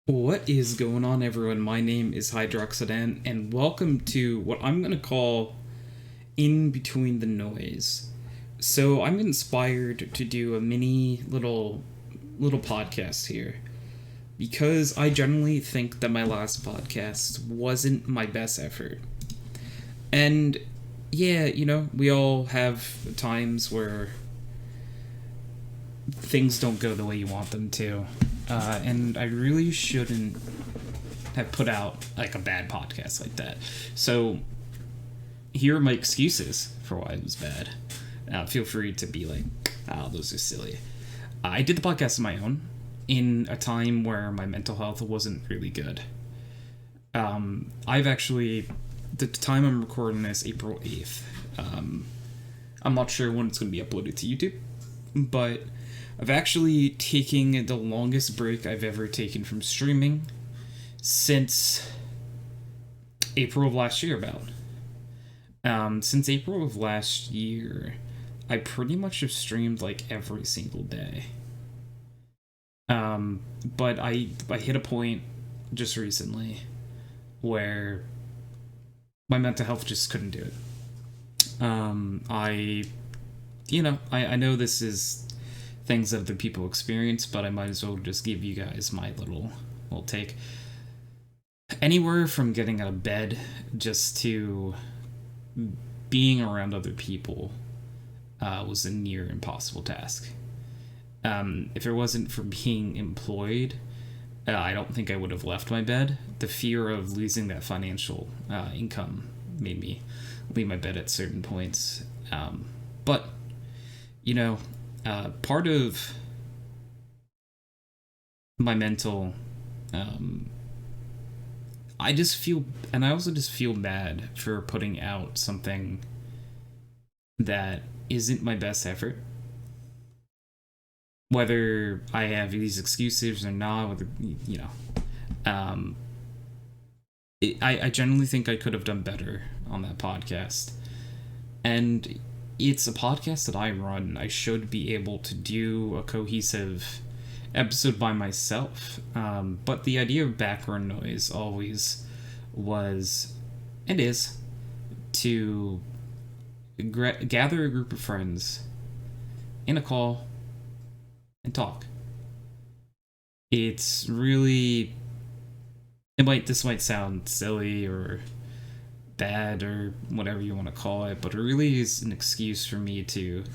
What is going on, everyone? My name is HydroxideAnt, and welcome to what I'm going to call In Between the Noise. So, I'm inspired to do a mini little podcast here because I generally think that my last podcast wasn't my best effort. And yeah, we all have times where things don't go the way you want them to. And I really shouldn't have put out like a bad podcast like that. So here are my excuses for why it was bad. Feel free to be like, "Oh, those are silly." I did the podcast on my own in a time where my mental health wasn't really good. I've actually, the time I'm recording this, April 8th. I'm not sure when it's going to be uploaded to YouTube, but I've actually taken the longest break I've ever taken from streaming since April of last year, about. Since April of last year, I pretty much have streamed like every single day. But I hit a point just recently where my mental health just couldn't do it. I know this is things that other people experience, but I might as well just give you guys my little take. Anywhere from getting out of bed just to being around other people was a near impossible task. If it wasn't for being employed, I don't think I would have left my bed. The fear of losing that financial income made me leave my bed at certain points. But, part of my mental, I just feel, and I also just feel bad for putting out something that isn't my best effort. Whether I have these excuses or not, um, I generally think I could have done better on that podcast. And it's a podcast that I run. I should be able to do a cohesive episode by myself. But the idea of background noise always was, and is, to gather a group of friends in a call and talk. It's really, this might sound silly or bad or whatever you want to call it, but it really is an excuse for me to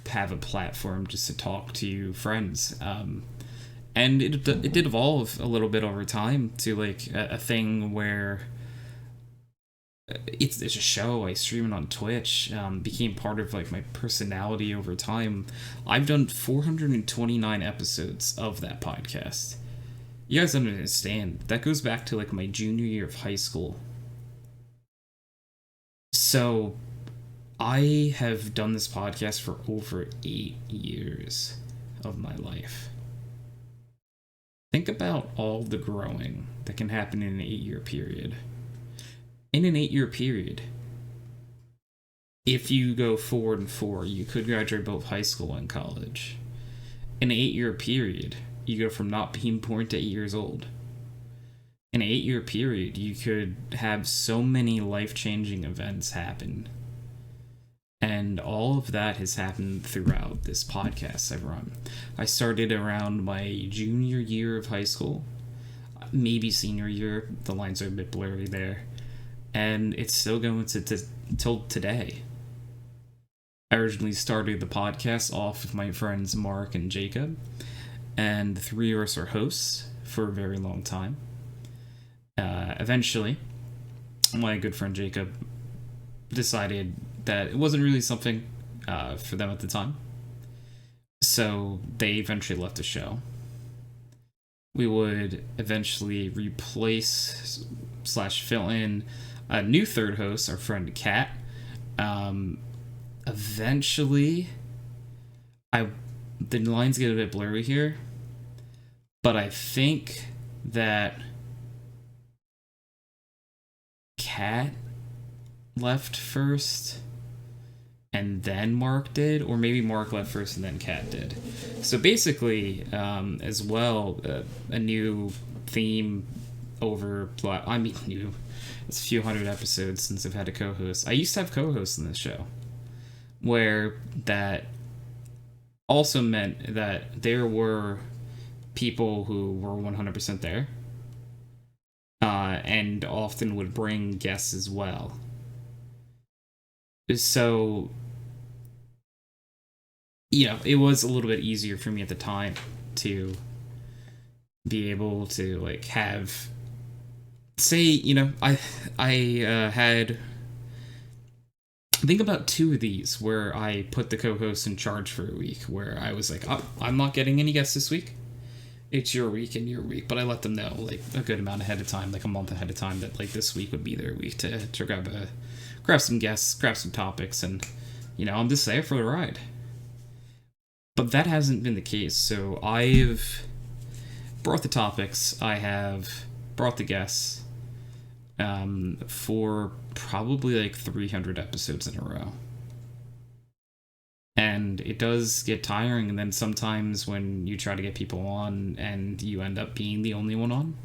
have a platform just to talk to friends. And it did evolve a little bit over time to like a thing where it's a show. I stream it on Twitch. Became part of like my personality over time. I've done 429 episodes of that podcast. You guys don't understand. That goes back to like my junior year of high school. So I have done this podcast for over 8 years of my life. Think about all the growing that can happen in an 8 year period. In an 8 year period, if you go 4 and 4, you could graduate both high school and college. In an 8 year period, you go from not being born to 8 years old. In an 8 year period, you could have so many life changing events happen. And all of that has happened throughout this podcast I've run. I started around my junior year of high school, maybe senior year. The lines are a bit blurry there. And it's still going till today. I originally started the podcast off with my friends Mark and Jacob, and the three of us are hosts for a very long time. Eventually, my good friend Jacob decided that it wasn't really something for them at the time. So they eventually left the show. We would eventually replace / fill in a new third host, our friend Kat. Eventually, the lines get a bit blurry here, but I think that Kat left first, and then Mark did, or maybe Mark left first and then Kat did. So basically, as well, a new theme over. I mean, new. It's a few hundred episodes since I've had a co-host. I used to have co-hosts in this show, where that also meant that there were people who were 100% there, and often would bring guests as well. So, it was a little bit easier for me at the time to be able to like have, say, I had, think about two of these where I put the co-host in charge for a week, where I was like, oh, I'm not getting any guests this week. It's your week and your week, but I let them know like a good amount ahead of time, like a month ahead of time, that like this week would be their week to grab some guests, grab some topics, and I'm just there for the ride. But that hasn't been the case. So I've brought the topics, I have brought the guests, for probably like 300 episodes in a row. And it does get tiring, and then sometimes when you try to get people on and you end up being the only one on,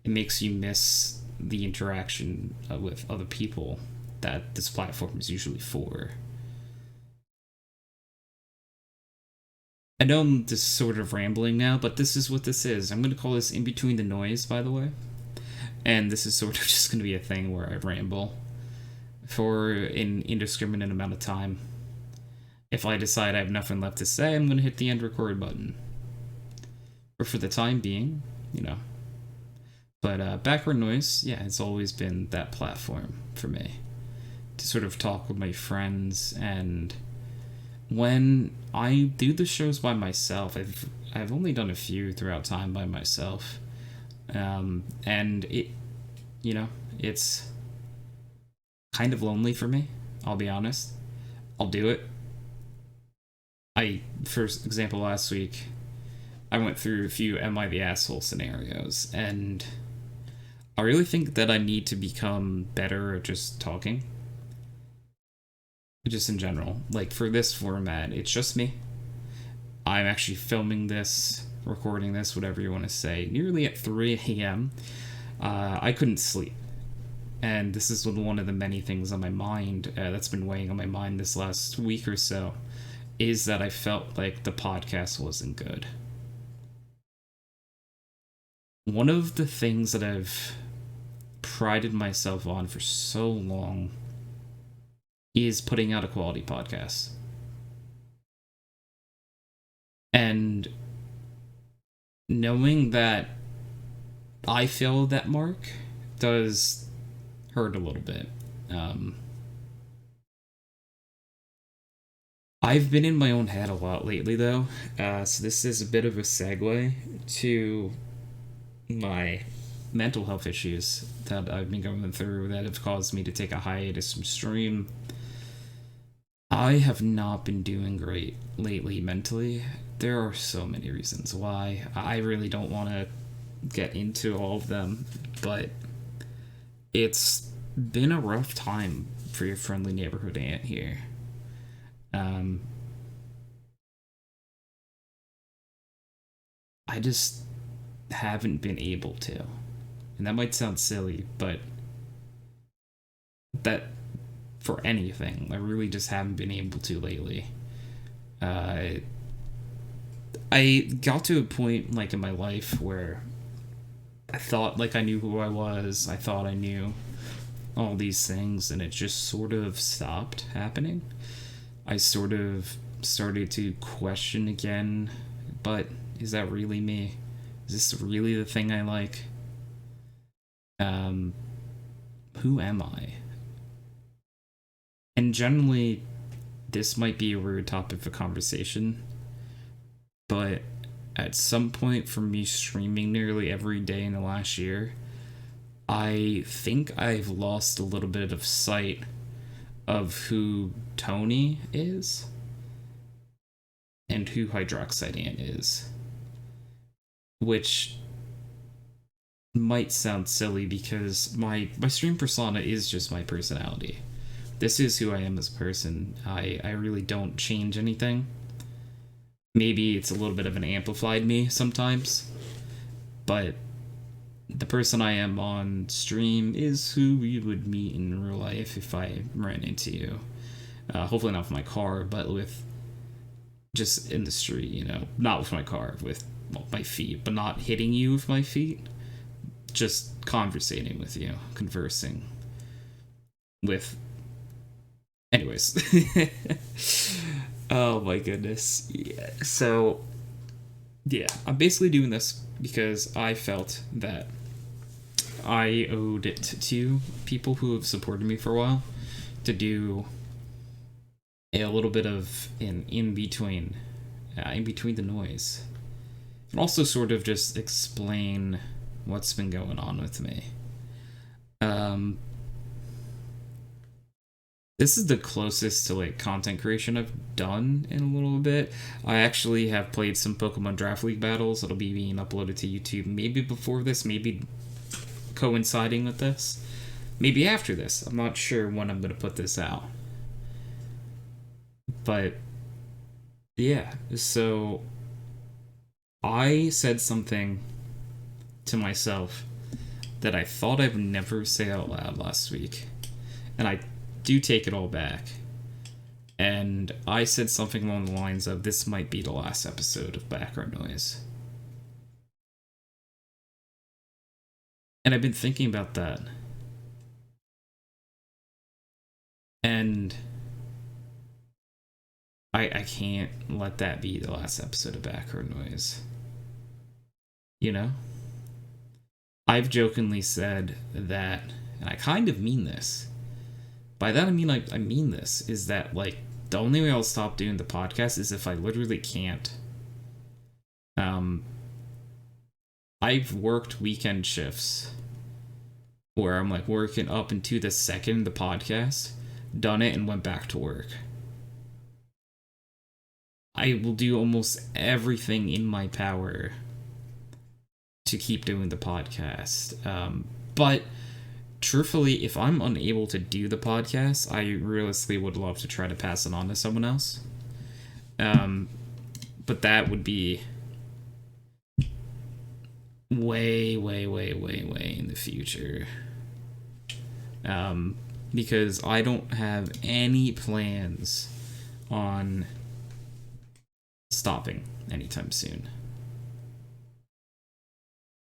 it makes you miss the interaction with other people that this platform is usually for. I know I'm just sort of rambling now, but this is what this is. I'm going to call this In Between the Noise, by the way. And this is sort of just going to be a thing where I ramble for an indiscriminate amount of time. If I decide I have nothing left to say, I'm going to hit the end record button. Or for the time being, But background noise, yeah, it's always been that platform for me. To sort of talk with my friends, and when I do the shows by myself, I've only done a few throughout time by myself. And it's kind of lonely for me, I'll be honest. I'll do it. For example, last week, I went through a few Am I the Asshole scenarios, and I really think that I need to become better at just talking. Just in general. Like, for this format, it's just me. I'm actually filming this, recording this, whatever you want to say, nearly at 3 a.m. I couldn't sleep. And this is one of the many things on my mind that's been weighing on my mind this last week or so, is that I felt like the podcast wasn't good. One of the things that I've prided myself on for so long is putting out a quality podcast. And knowing that I failed that mark does hurt a little bit. I've been in my own head a lot lately, though, so this is a bit of a segue to my mental health issues that I've been going through that have caused me to take a hiatus from stream. I have not been doing great lately mentally. There are so many reasons why. I really don't want to get into all of them, but it's been a rough time for your friendly neighborhood ant here. I just haven't been able to. And that might sound silly, but that for anything, I really just haven't been able to lately. I got to a point like in my life where I thought like I knew who I was. I thought I knew all these things, and it just sort of stopped happening. I sort of started to question again, but is that really me? Is this really the thing I like? Who am I? And generally, this might be a weird topic for conversation, but at some point for me streaming nearly every day in the last year, I think I've lost a little bit of sight of who Tony is and who HydroxideAnt is. Which might sound silly because my stream persona is just my personality. this is who I am as a person. I really don't change anything. Maybe it's a little bit of an amplified me sometimes, but the person I am on stream is who you would meet in real life if I ran into you. Hopefully not with my car, but with just in the street, you know. Not with my car, with my feet, but not hitting you with my feet. Just conversating with you, conversing with... Anyways. Oh my goodness. Yeah. So, yeah, I'm basically doing this because I felt that I owed it to people who have supported me for a while to do a little bit of an in between the noise, and also sort of just explain what's been going on with me. This is the closest to like content creation I've done in a little bit. I actually have played some Pokemon Draft League battles that'll be being uploaded to YouTube maybe before this, maybe coinciding with this, maybe after this. I'm not sure when I'm going to put this out. But yeah, so I said something to myself that I thought I would never say out loud last week, and I do take it all back. And I said something along the lines of, this might be the last episode of Background Noise. And I've been thinking about that. And I can't let that be the last episode of Background Noise. You know? I've jokingly said that, and I kind of mean this. By that I mean, like, I mean this, is that, like, the only way I'll stop doing the podcast is if I literally can't. I've worked weekend shifts where I'm, like, working up into the second the podcast, done it, and went back to work. I will do almost everything in my power to keep doing the podcast. But truthfully, if I'm unable to do the podcast, I realistically would love to try to pass it on to someone else. But that would be way in the future. Because I don't have any plans on stopping anytime soon.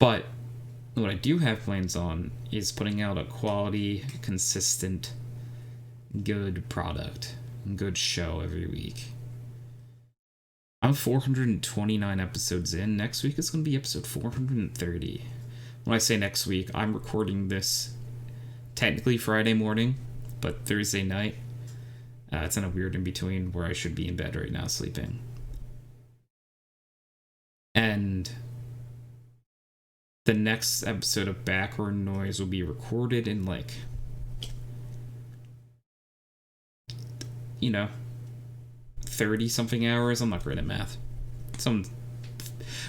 But what I do have plans on is putting out a quality, consistent, good product, and good show every week. I'm 429 episodes in. Next week is going to be episode 430. When I say next week, I'm recording this technically Friday morning, but Thursday night. It's in a weird in-between where I should be in bed right now sleeping. And the next episode of Background Noise will be recorded in, like, 30-something hours. I'm not great at math.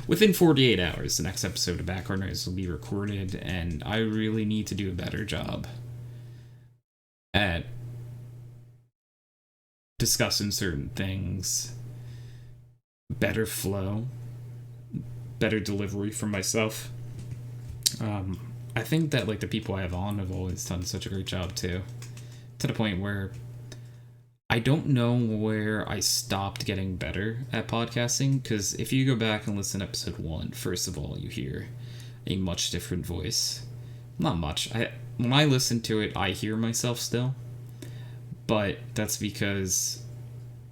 Within 48 hours, the next episode of Background Noise will be recorded, and I really need to do a better job at discussing certain things. Better flow. Better delivery for myself. I think that, like, the people I have on have always done such a great job too, to the point where I don't know where I stopped getting better at podcasting, because if you go back and listen to episode 1, first of all, you hear a much different voice. Not much. When I listen to it, I hear myself still, but that's because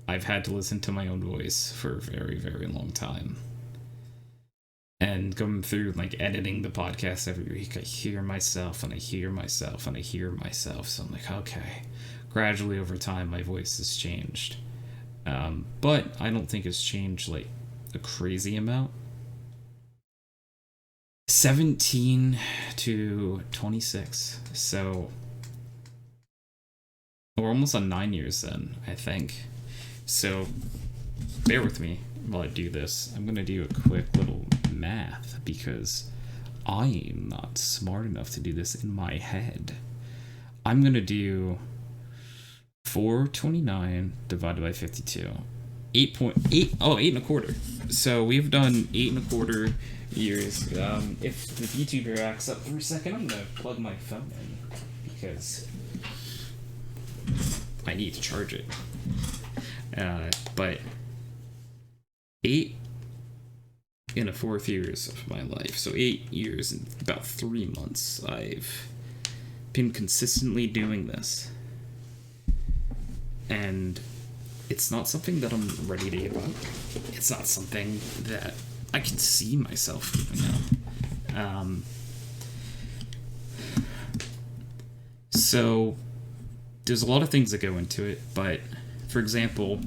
I've had to listen to my own voice for a very, very long time. And going through, like, editing the podcast every week, I hear myself, and I hear myself, and I hear myself. So I'm like, okay. Gradually, over time, my voice has changed. But I don't think it's changed, like, a crazy amount. 17 to 26. So we're almost on 9 years then, I think. So bear with me while I do this. I'm going to do a quick little math because I am not smart enough to do this in my head. I'm going to do 429 divided by 52. 8.8. Oh, 8.25. So we've done 8.25 years. If the VTuber acts up for a second, I'm gonna plug my phone in because I need to charge it. But 8.25 years of my life. So 8 years and about 3 months. I've been consistently doing this. And it's not something that I'm ready to give up. It's not something that I can see myself giving up. So there's a lot of things that go into it, but for example,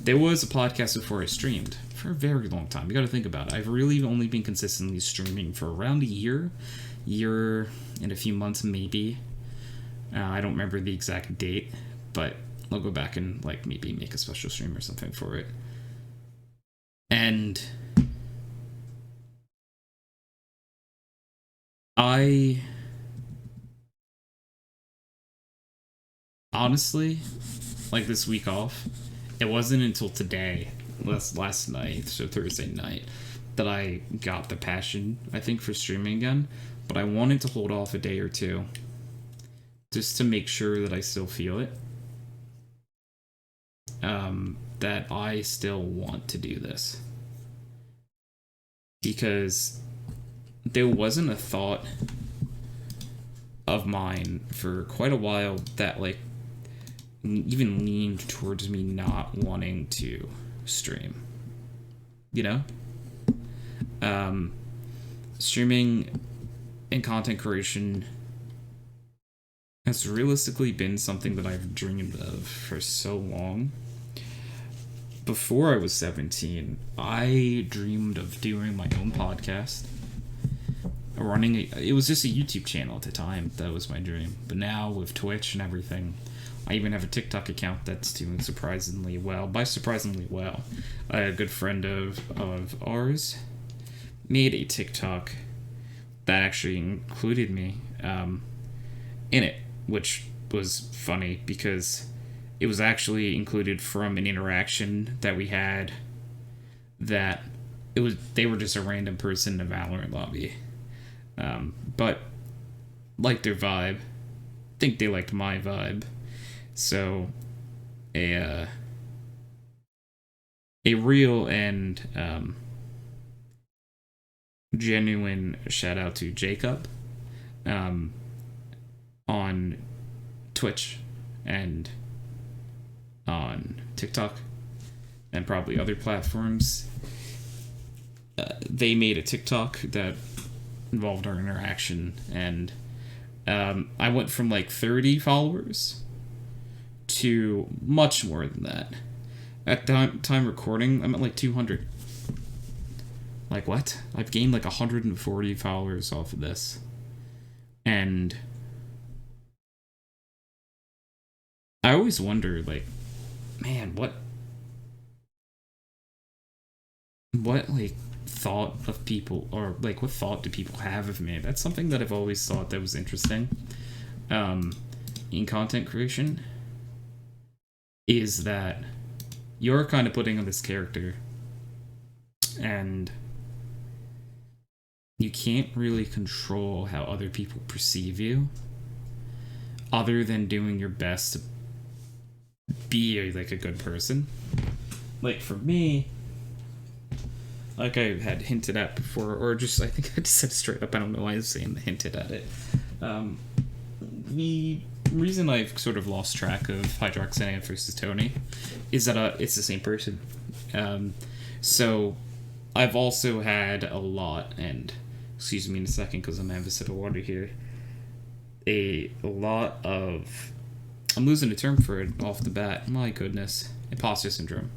there was a podcast before I streamed for a very long time. You got to think about it. I've really only been consistently streaming for around a year and a few months maybe. I don't remember the exact date, but I'll go back and like maybe make a special stream or something for it. And I honestly, like this week off, it wasn't until today, last night, so Thursday night, that I got the passion, I think, for streaming again. But I wanted to hold off a day or two just to make sure that I still feel it. That I still want to do this. Because there wasn't a thought of mine for quite a while that, like, even leaned towards me not wanting to stream. You know? Streaming and content creation has realistically been something that I've dreamed of for so long. Before I was 17, I dreamed of doing my own podcast. It was just a YouTube channel at the time. That was my dream. But now with Twitch and everything, I even have a TikTok account that's doing surprisingly well. By surprisingly well, a good friend of ours made a TikTok that actually included me in it, which was funny because it was actually included from an interaction that we had that they were just a random person in a Valorant lobby. But liked their vibe. Think they liked my vibe. So a real and genuine shout out to Jacob on Twitch and on TikTok and probably other platforms. They made a TikTok that involved our interaction, and I went from like 30 followers to much more than that. At time recording, I'm at like 200. Like, what? I've gained like 140 followers off of this. And I always wonder, like, man, what like thought of people, or like what thought do people have of me? That's something that I've always thought that was interesting in content creation, is that you're kind of putting on this character and you can't really control how other people perceive you other than doing your best to be like a good person. Like for me, like I had hinted at before, or just I think I just said straight up, I don't know why I was saying hinted at it. The reason I've sort of lost track of HydroxideAnt versus Tony is that it's the same person. So I've also had a lot, and excuse me in a second because I'm having a sip of water here, a lot of, I'm losing a term for it off the bat, my goodness, imposter syndrome.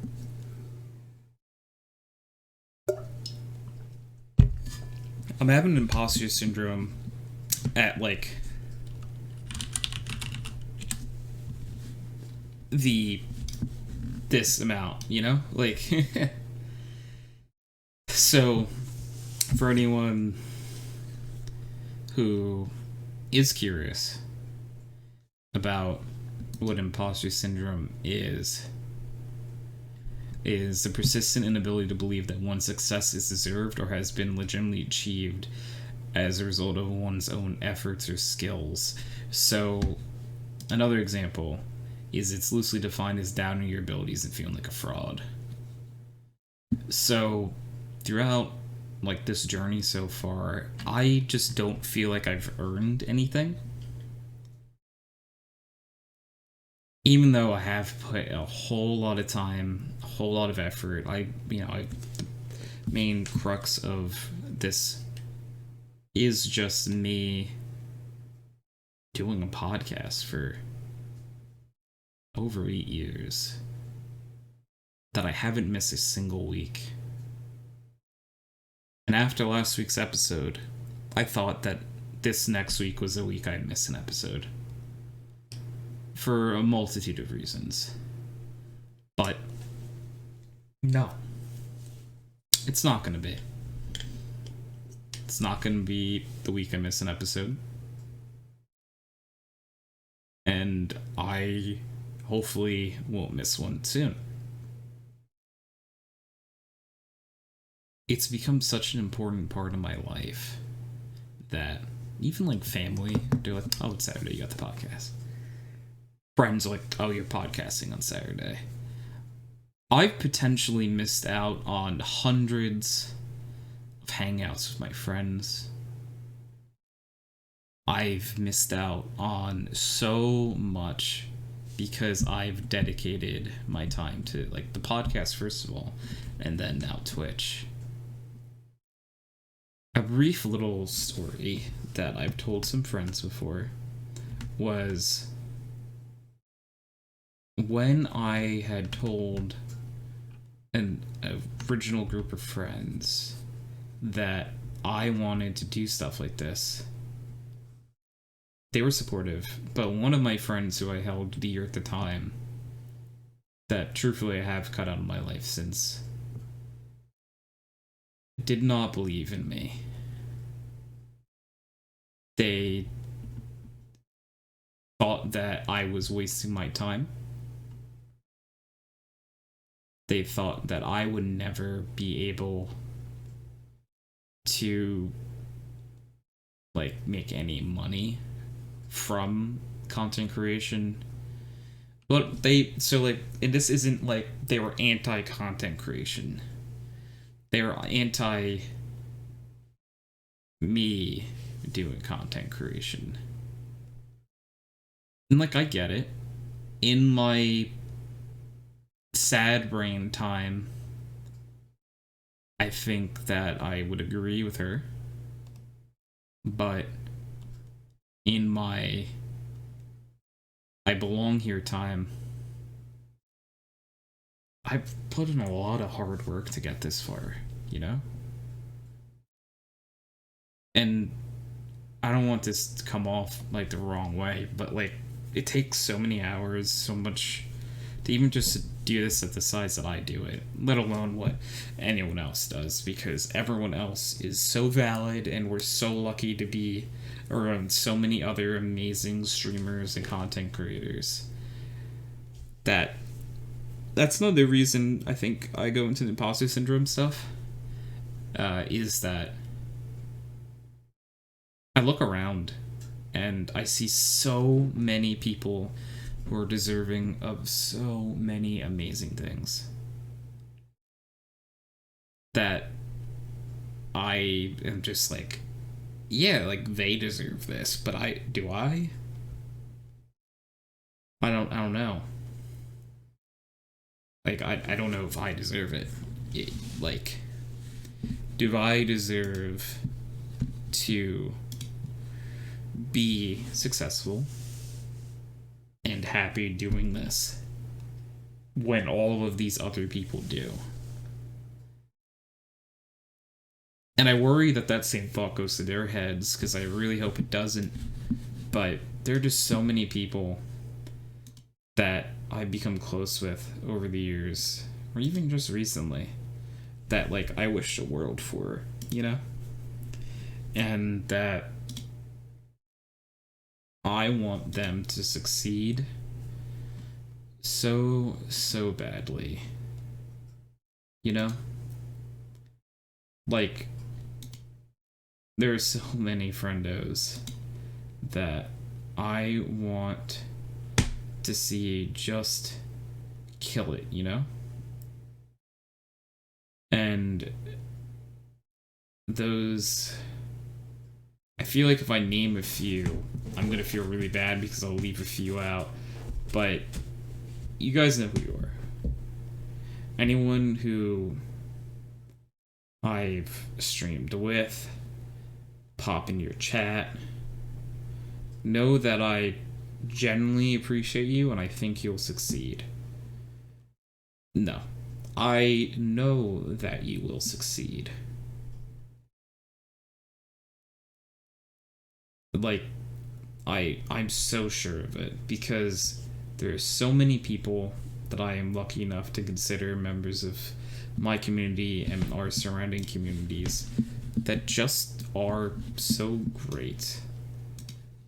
I'm having imposter syndrome at like this amount, you know? Like so for anyone who is curious, about what imposter syndrome is the persistent inability to believe that one's success is deserved or has been legitimately achieved as a result of one's own efforts or skills. So, another example is it's loosely defined as doubting your abilities and feeling like a fraud. So, throughout like this journey so far, I just don't feel like I've earned anything. Even though I have put a whole lot of time, a whole lot of effort, the main crux of this is just me doing a podcast for over 8 years that I haven't missed a single week. And after last week's episode, I thought that this next week was the week I'd miss an episode. For a multitude of reasons. But no. It's not going to be. It's not going to be the week I miss an episode. And I hopefully won't miss one soon. It's become such an important part of my life that even like family, they're like, oh, it's Saturday, you got the podcast. Friends are like, oh, you're podcasting on Saturday. I've potentially missed out on hundreds of hangouts with my friends. I've missed out on so much because I've dedicated my time to like the podcast first of all, and then now Twitch. A brief little story that I've told some friends before was when I had told an original group of friends that I wanted to do stuff like this. They were supportive, but one of my friends who I held dear at the time, that truthfully I have cut out of my life since, did not believe in me. They thought that I was wasting my time. They thought that I would never be able to like make any money from content creation. But and this isn't like they were anti-content creation. They were anti me doing content creation. And like I get it. In my sad brain time, I think that I would agree with her. But in my I belong here time, I've put in a lot of hard work to get this far, you know? And I don't want this to come off like the wrong way, but like it takes so many hours, so much to even just do this at the size that I do it, let alone what anyone else does, because everyone else is so valid and we're so lucky to be around so many other amazing streamers and content creators. That's another reason I think I go into the imposter syndrome stuff, is that I look around and I see so many people who are deserving of so many amazing things that I am just like, yeah, like they deserve this, but do I? I don't know. Like I don't know if I deserve it. Like, do I deserve to be successful and happy doing this when all of these other people do? And I worry that same thought goes to their heads, because I really hope it doesn't. But there are just so many people that I've become close with over the years, or even just recently, that like I wish the world for, you know? And that I want them to succeed so, so badly. You know? Like, there are so many friendos that I want to see just kill it, you know? And those... I feel like if I name a few, I'm gonna feel really bad because I'll leave a few out. But you guys know who you are. Anyone who I've streamed with, pop in your chat, know that I genuinely appreciate you and I think you'll succeed. No. I know that you will succeed. Like, I'm so sure of it because there's so many people that I am lucky enough to consider members of my community and our surrounding communities that just are so great.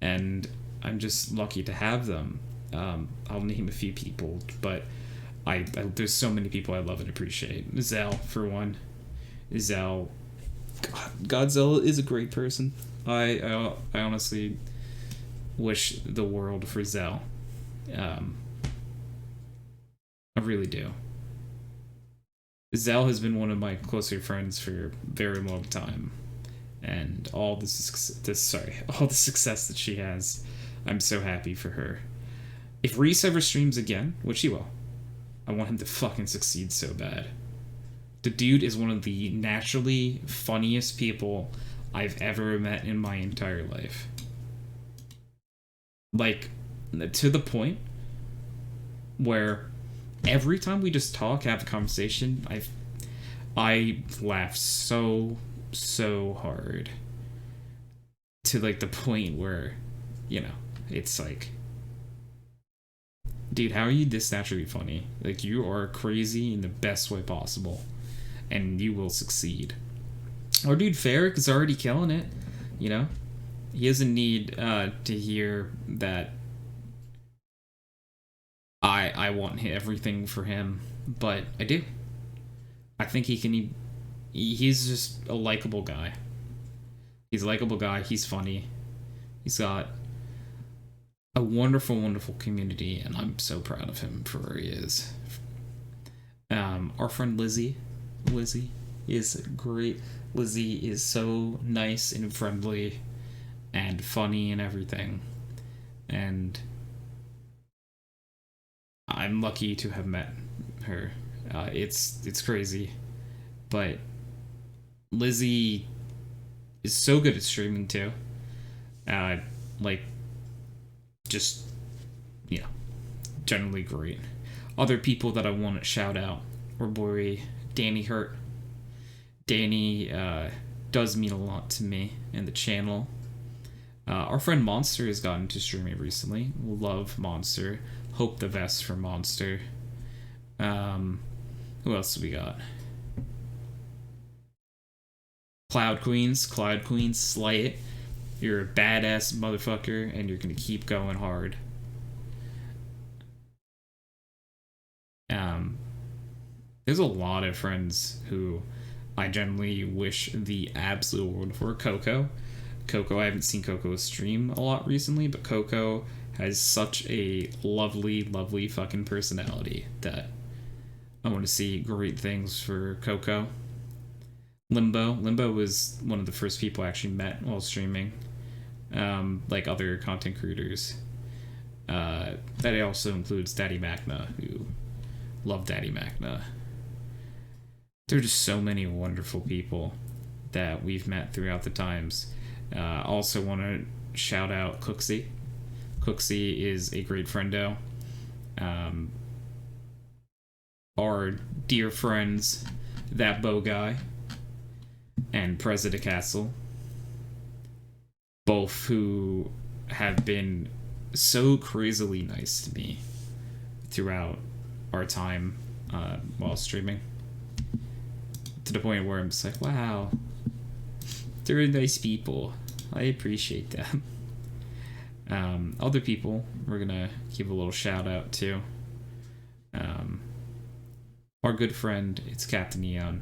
And I'm just lucky to have them. I'll name a few people, but I there's so many people I love and appreciate. Zell, for one. Zell, Godzilla is a great person. I honestly wish the world for Zell. I really do. Zell has been one of my closer friends for a very long time, and all the success that she has, I'm so happy for her. If Reese ever streams again, which he will, I want him to fucking succeed so bad. The dude is one of the naturally funniest people I've ever met in my entire life. Like, to the point where every time we just talk, have a conversation, I laugh so hard. To, like, the point where, you know, it's like, dude, how are you this naturally funny? Like, you are crazy in the best way possible, and you will succeed. Or dude, Farrick is already killing it, you know? He doesn't need to hear that I want everything for him, but I do. I think he's just a likable guy. He's a likable guy, he's funny. He's got a wonderful, wonderful community, and I'm so proud of him for where he is. Our friend Lizzie is great. Lizzie is so nice and friendly and funny and everything. And I'm lucky to have met her. It's crazy. But Lizzie is so good at streaming too. Like, just, you know, generally great. Other people that I want to shout out, our boy Danny Hurt. Danny does mean a lot to me and the channel. Our friend Monster has gotten to streaming recently. Love Monster. Hope the best for Monster. Who else do we got? Cloud Queens, slay it. You're a badass motherfucker, and you're gonna keep going hard. There's a lot of friends who I generally wish the absolute world for. Coco, I haven't seen Coco stream a lot recently, but Coco has such a lovely, lovely fucking personality that I want to see great things for Coco. Limbo was one of the first people I actually met while streaming, like other content creators. That also includes Daddy Magna, who love Daddy Magna. There are just so many wonderful people that we've met throughout the times. Also want to shout out Cooksey. Cooksey is a great friendo. Our dear friends, That Bow Guy and President Castle, both who have been so crazily nice to me throughout our time while streaming, to the point where I'm just like, wow, they're nice people. I appreciate them. Other people we're gonna give a little shout out to. Our good friend, it's Captain Eon.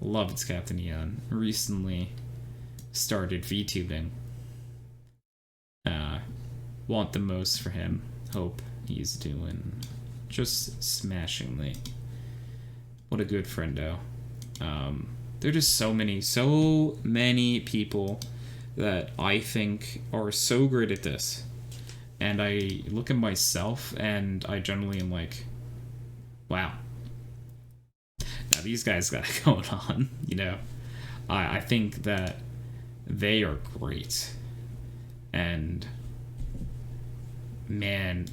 Love it's Captain Eon. Recently started VTubing. Want the most for him. Hope he's doing just smashingly. What a good friendo. There are just so many people that I think are so great at this. And I look at myself and I generally am like, wow. Now these guys got it going on, you know. I think that they are great. And man,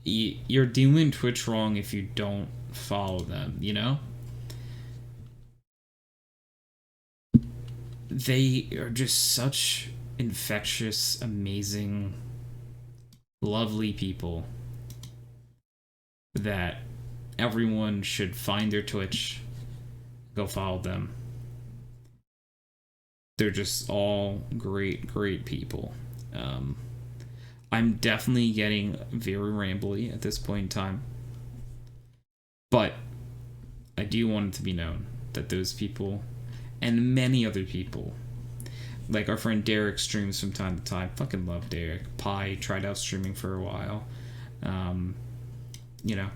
you're doing Twitch wrong if you don't follow them, you know? They are just such infectious, amazing, lovely people that everyone should find their Twitch, go follow them. They're just all great people. I'm definitely getting very rambly at this point in time, but I do want it to be known that those people and many other people, like our friend Derek, streams from time to time. Fucking love Derek. Pi tried out streaming for a while. You know,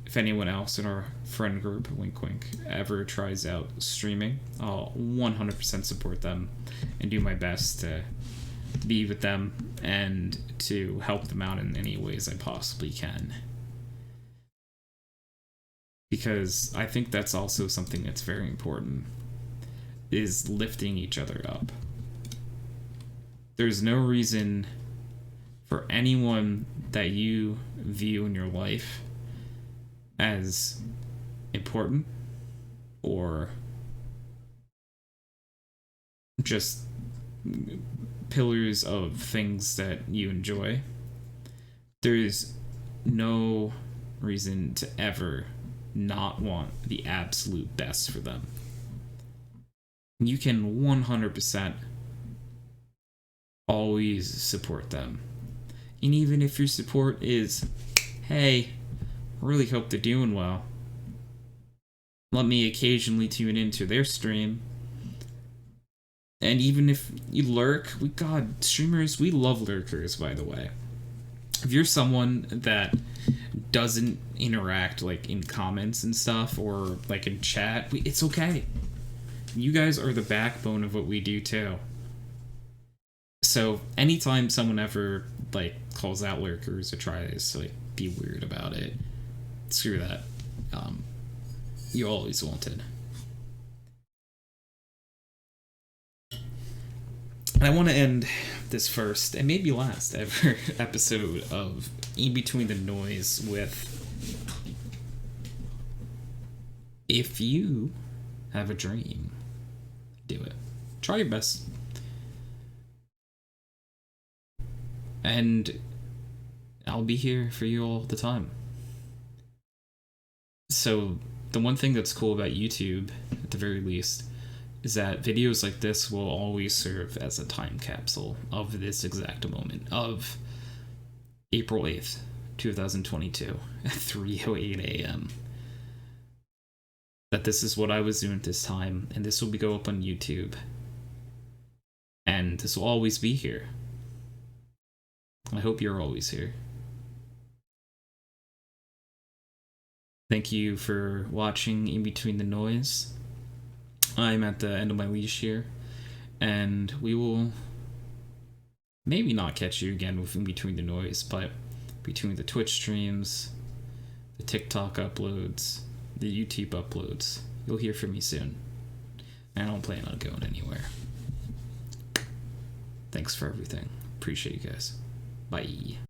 if anyone else in our friend group, wink wink, ever tries out streaming, I'll 100% support them and do my best to be with them and to help them out in any ways I possibly can. Because I think that's also something that's very important, is lifting each other up. There's no reason for anyone that you view in your life as important or just pillars of things that you enjoy. There's no reason to ever not want the absolute best for them. You can 100% always support them. And even if your support is, hey, really hope they're doing well, let me occasionally tune into their stream. And even if you lurk, streamers, we love lurkers, by the way. If you're someone that doesn't interact, like, in comments and stuff, or, like, in chat, it's okay. You guys are the backbone of what we do, too. So, anytime someone ever, like, calls out lurkers or tries to, like, be weird about it, screw that. You're always wanted. And I want to end this first, and maybe last ever, episode of In Between the Noise with, if you have a dream, do it. Try your best. And I'll be here for you all the time. So, the one thing that's cool about YouTube, at the very least, is that videos like this will always serve as a time capsule of this exact moment, of April 8th, 2022, at 3:08 a.m. That this is what I was doing at this time, and this will go up on YouTube. And this will always be here. I hope you're always here. Thank you for watching In Between the Noise. I'm at the end of my leash here, and we will maybe not catch you again with In Between the Noise, but between the Twitch streams, the TikTok uploads, the YouTube uploads, you'll hear from me soon. I don't plan on going anywhere. Thanks for everything. Appreciate you guys. Bye.